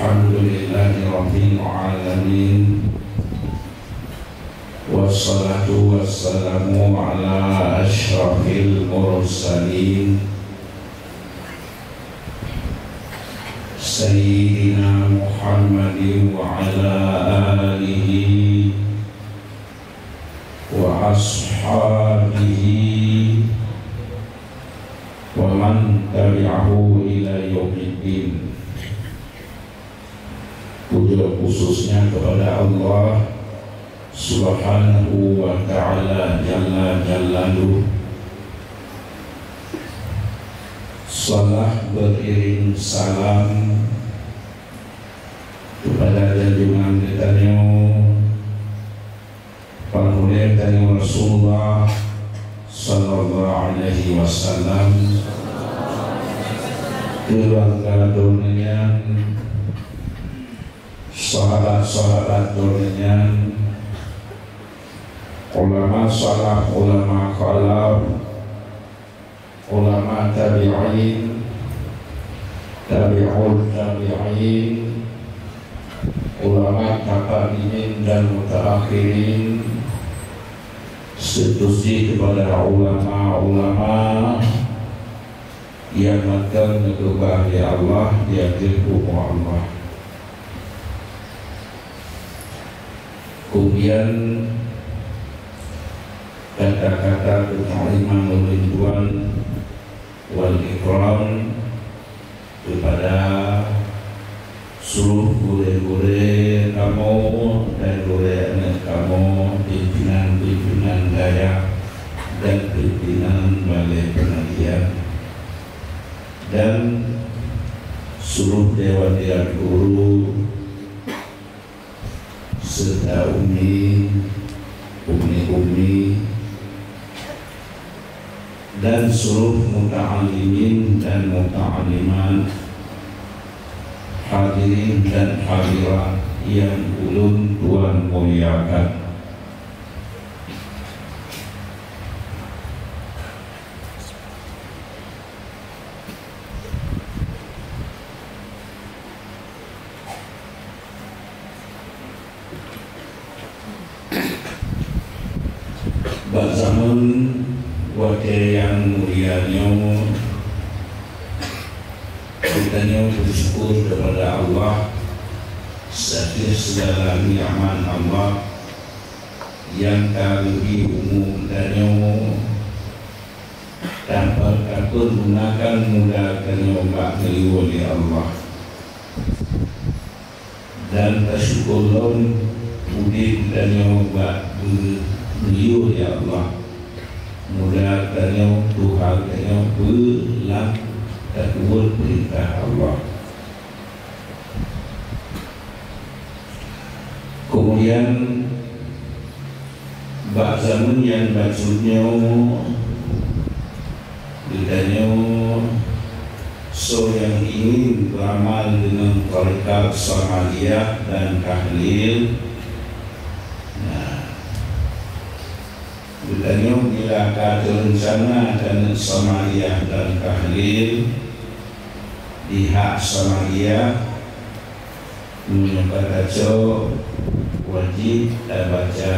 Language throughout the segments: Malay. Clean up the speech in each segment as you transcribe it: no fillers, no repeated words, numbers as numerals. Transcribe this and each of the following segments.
Alhamdulillahi Rabbil Alamin. Wassalatu wassalamu ala ashrafil mursalin Sayyidina Muhammadin wa ala alihi wa ashabihi wa man tabi'ahu ila yaumiddin. Puja khususnya kepada Allah Subhanahu wa ta'ala Jalla Jalaluh. Salat beriring salam kepada junjungan kita Panulian dari Rasulullah Sallallahu Alaihi Wasallam, keluarga dunia, sahabat-sahabat dunia, ulama salaf, ulama khalaf, ulama tabi'in, tabi'ul tabi'in, ulama taqadimin dan mutaakhirin, setuju kepada ulama-ulama yang makan kebahagiaan Allah di akhir hukum Allah. Kemudian kata-kata tentang ridwan wal ikram kepada seluruh guru-guru kamu dan guru anak kamu, pimpinan-pimpinan daerah dan pimpinan balai pengajian dan seluruh dewan-dewan guru serta umi dan seluruh muta'alimin dan muta'alimat, hadirin dan hadirat yang ulun Tuhan muliakan. Zaman wakil yang mulianya, kita bersyukur kepada Allah atas segala nikmat Allah yang kami umum dan tanpa takut gunakan mudahkan obat oleh Allah, dan bersyukurlah udin dan obat beliau ya Allah, mudahkan Tuhan yang belang takut perintah Allah. Kemudian zaman yang maksudnya ditanya so yang ingin beramal dengan tarikat samadiyah dan tahlil. Ditanya bila ada rencana dan samadiyah dan tahlil di hak samadiyah, menyebabkan wajib baca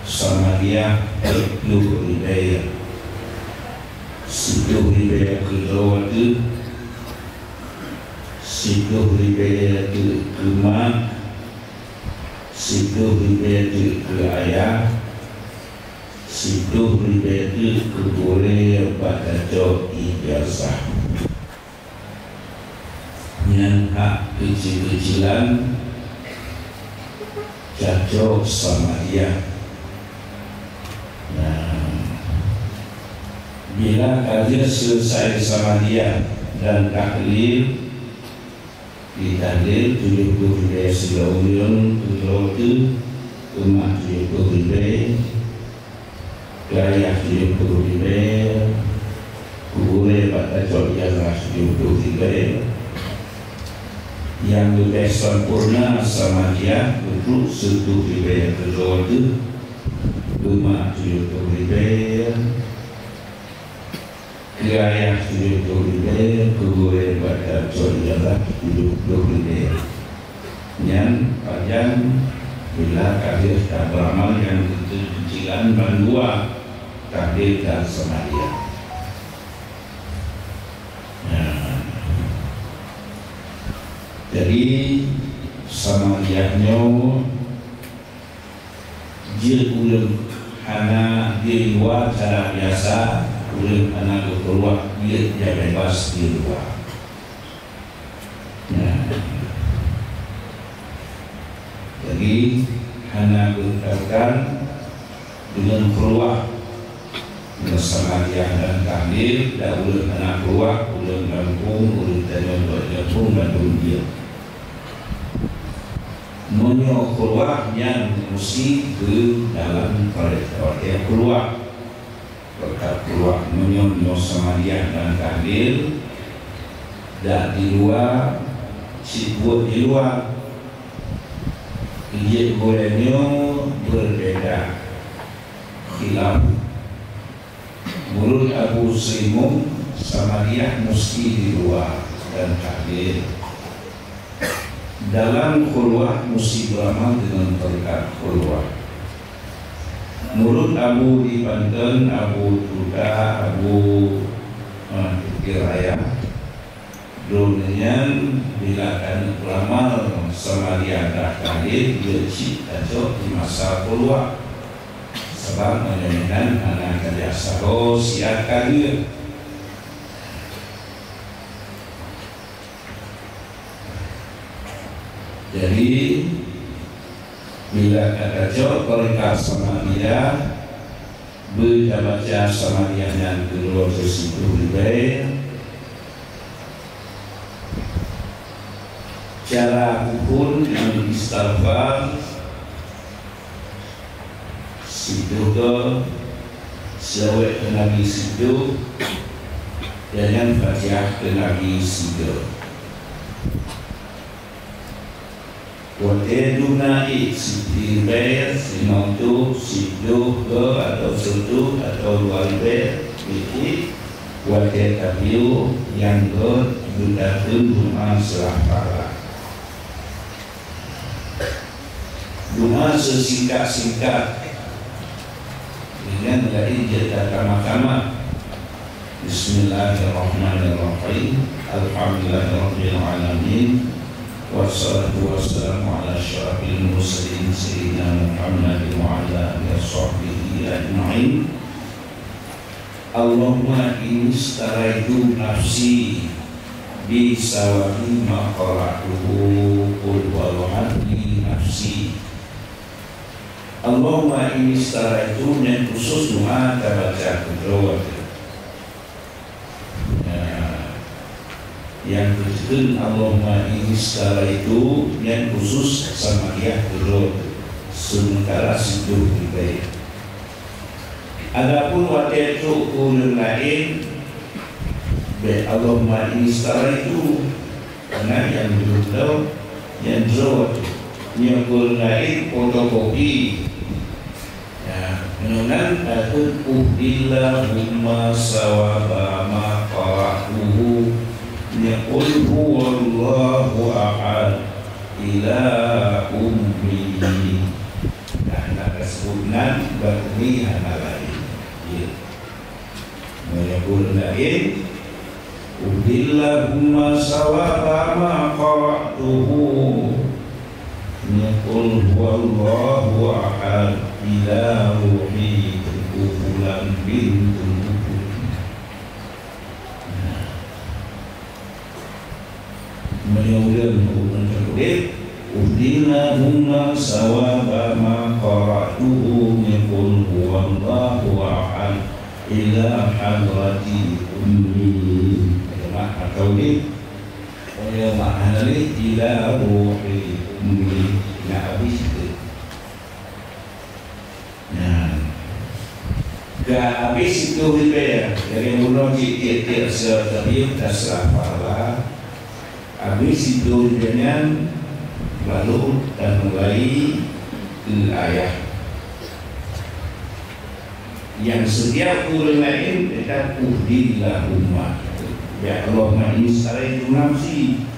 samadiyah perlu dibayar. Situ dibayar kedua itu, situ dibayar ke rumah, situ dibayar ke ayah, situ dibayar ke boleh pada ijazah. Yang hak kecil-kecilan cocok sama dia. Nah, bila kajian selesai sama dia dan tahlil, di tahlil 70 ribu sebulan, itu rumah 70 ribu, gaya 70 ribu, boleh pada ijazah 70 ribu. Yang lebih sempurna sama dia untuk setuju dibayar kedua itu rumah 70 ribu, Ayah hidup dulu kuburan pada coba hidup dulu yang panjang bila kadir dan beramal yang kecilan bandua kadir dan semadia. Jadi samadiahnya jil ulun hana di luar cara biasa ulun hana keluar dia bebas di luar. Jadi hana gunakan dengan keluar bersama dia dan tahlil dan ulun hana keluar ulun kampung ulun tanam berjatuh dan dia menyo keluar yang mesti ke dalam koridor dia keluar berkat keluar menyo sama dia dan tahlil dan di luar si buat di luar dia bolehnya berbeda khilaf menurut Abu Srimum sama dia mesti di luar dan tahlil dalam khulwah mesti beramal dengan berkat khulwah. Menurut Abu di Banten, Abu Duda, Abu Kiraya, dulunya bila kan beramal sama dia dah kali dia cik atau di masa khulwah sebab menyebutkan anak kerja sahur siapkan dia. Jadi bila kata jawab mereka sama dia baca sama dia yang kedua tersebut lebih cara ukur yang istighfar situ ke sewek ke Nabi situ dan yang Fatihah ke Nabi situ. Wate dunai si bayar si nautu si do atau sudu atau luar bayar ini wate tabiu yang berdatun rumah selapara rumah sesingkat-singkat dengan dari jeda kama-kama Bismillahirrahmanirrahim Alhamdulillahirabbil alamin wassalatu wassalamu ala asyrafil mursalin sayyidina Muhammad wa ala alihi washabbihi ajma'in. Allahumma inni staraitu nafsi bi sawabi ma qara'tuhu qul walhamdi nafsi. Allahumma inni staraitu yang khusus doa baca kedua. Yang ketiga Allahumma inni secara itu yang khusus sama dia dulu sementara situ baik. Adapun waktu itu ulun lain be Allahumma inni secara itu karena yang dulu yang dulu yang ulun lain fotokopi ya menunan aku Illahumma sawaba ma qara'uhu Qul huwallahu ahad ila ummi. Nah, kesebutnan berni hana lain. Menyebut lain Ubillahumma sawaba ma qara'tuhu Qul huwallahu ahad ila ruhi Kufulan bintu menyuruh mencukup Udinahumma sawaba ma qara'tuhu Qul huwallahu ahad ila hadrati ummi. Atau ni oleh makna ni ila ruhi ummi. Nak habis itu. Nah, gak habis itu repair dari mula tiap-tiap setiap dasar para habis itu dengan lalu dan mulai ke ayat yang setiap orang lain kita uhdillah ummah. Ya Allah ini secara itu nafsi.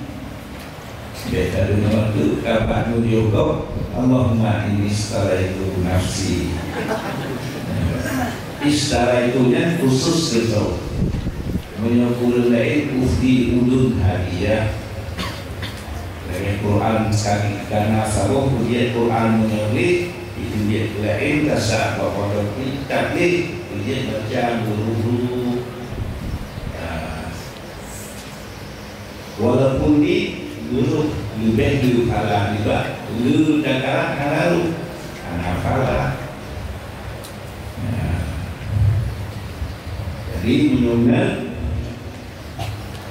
Beda dengan waktu kabar juga Allahumma ini secara itu nafsi. Istara itu yang khusus gitu. Menyokul lain ufdi udun hadiah. Dari Quran sekali karena sahabat ujian Quran menyebut itu dia lain kasar bahawa tapi ujian baca guru-guru. Walaupun di guru lebih dulu kalah juga, dulu dakaran kalah anak kalah. Jadi menyumbang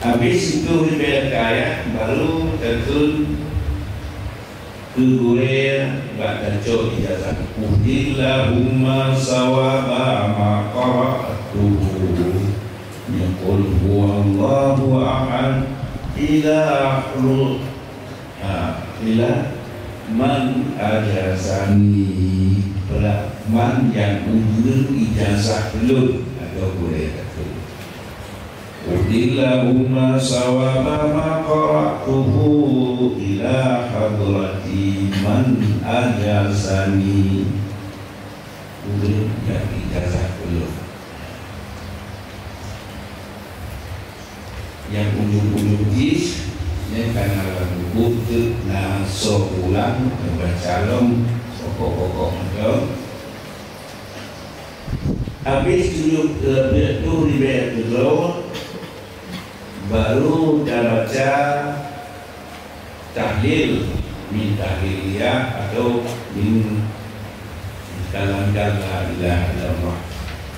habis itu riba kaya baru terjun ke gurir baca ijazah uhdillahumma sawaba ma qara'tuhu yaqul huwallahu ahad ila man ajazani man yang memberi ijazah belum atau boleh Uhdillahumma sawaba ma qara'tuhu ila hadrati man ajazani. Udah yang ijazah belum. Yang ujung-ujung is yang karena lagu butuh naso ulang calon pokok-pokok itu. Habis tujuh riba itu baru dah baca tahlil min tahliliyah atau min kalam-kalam la ilaha illallah.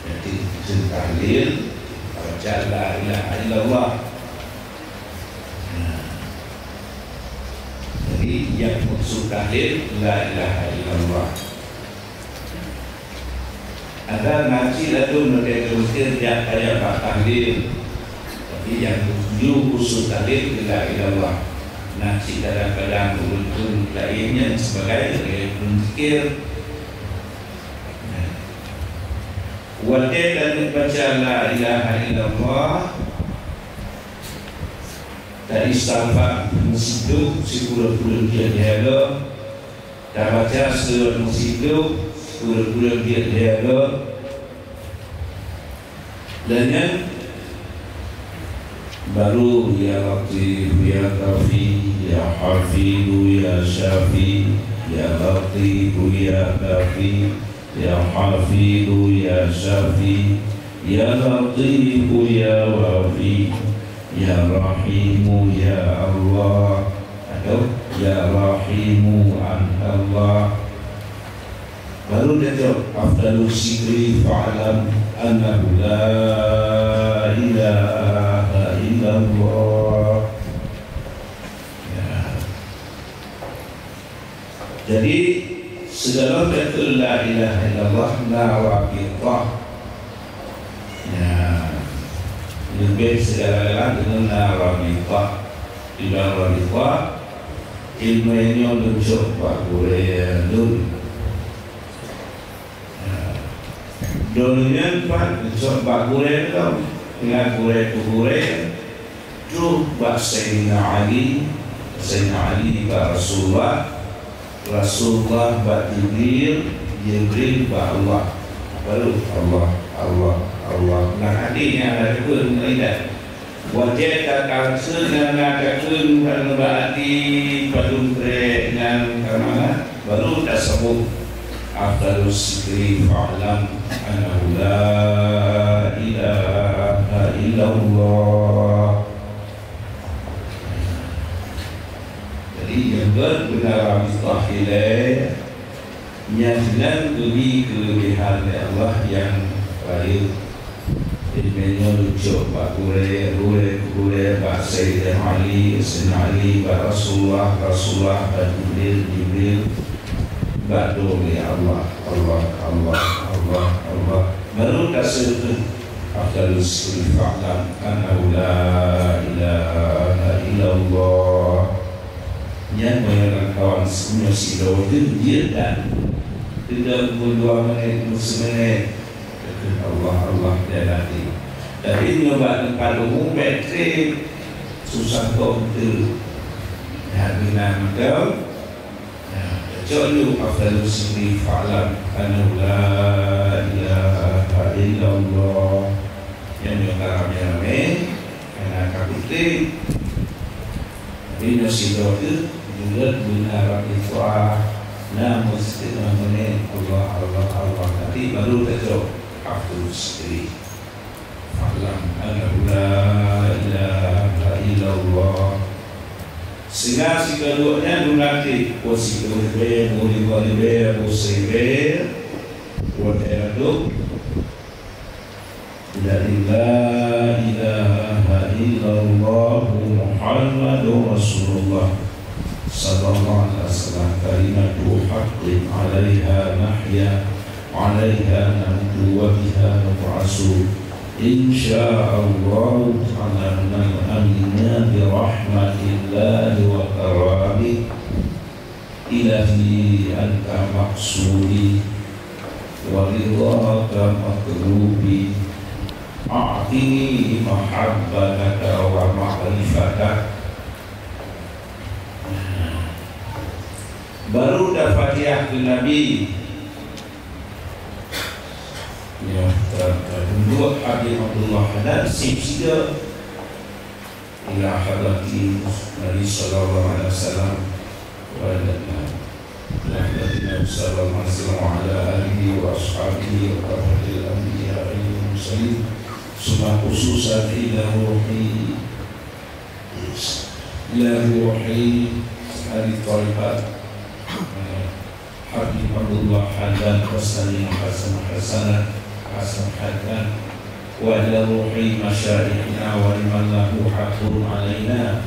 Jadi tahlil baca la ilaha illallah. Jadi yang maksud tahlil la ilaha illallah. Ada ngaji lalu mereka teruskan dia kayak pak tahlil. Yang tujuh usul tahlil la ilallah. Nah, kadang-kadang urutun lainnya sebagai berzikir. Wajib dan baca la ilaha illallah. Dari istighfar musidu sepuluh dia dialog. Dan baca surat musidu sepuluh dia dialog. Dan yang baru ya Latif ya Kafi ya Hafidu ya Syafi ya Latif ya Kafi ya Hafidu ya Syafi ya Latif ya Wafi ya Rahimu ya Allah atau ya Rahimu an Allah. Baru dia jawab afdalus zikri fa'lam annahu la ilaha illallah. Ya. Jadi segala kata la ilaha illallah nawaqithah. Ya. Lebih segala dengan nawaqithah. Di dalam nawaqithah ilmu ini untuk coba boleh dulu. Dulunya Pak, sebab gurih itu dengan gurih tu Sayyidina Ali ba Rasulullah ba Jibril ba Allah, baru Allah. Nah hadisnya ada pun mengenai wajah kata senang kata kalau berarti padum dengan karena baru dah sebut afdalus zikri fa'lam annahu la ilaha illallah. Jadi yang benar mustahil yang lebih kelebihan Allah yang baik ilmunya lucu Pak Gure Pak Sayyidina Ali Pak Rasulullah Pak Jibril Ba'du ya Allah baru kasih afdalus zikri fa'lam annahu la ilaha illallah. Yang mengenai kawan semua si dia dan tidak berdua menit Allah dia nanti. Tapi nyoba tempat umum bateri susah kau betul. Ya bina macam. Jauh afdal sini fa'lam anna la ilaha illallah yang ramai karena kabutin ini sido itu juga benar itu namun setiap menit Allah nanti baru terjauh afdal sini fa'lam anna la ilaha illallah. Sehingga si keduanya dunati posisi kedua boleh posisi whatever dari la ilaha illallah Muhammadur Rasulullah sallallahu alaihi wasallam kalimatu haqqin 'alaiha nahya 'alaiha namutu wa biha nub'asu insyaallah ta'ala amina bi rahmatillahi wa karami ilahi anta maqsudi wa ridhaka maqlubi a'tini mahabbataka wa ma'rifataka. Baru dah Fatihah ke Nabi ya, dua Habib Abdullah Haddad sibsida ila hadrati Nabi sallallahu alaihi wasallam wa Nabi sallallahu alaihi wasallam wa ala alihi wa ashabihi wa rahmatil anbiya wal mursalin summa khususan ila ruhi ahli tariqat Habib Abdullah Haddad Hasan Haddad wa ila ruhi masyayikhina wa liman lahu haqqun alaina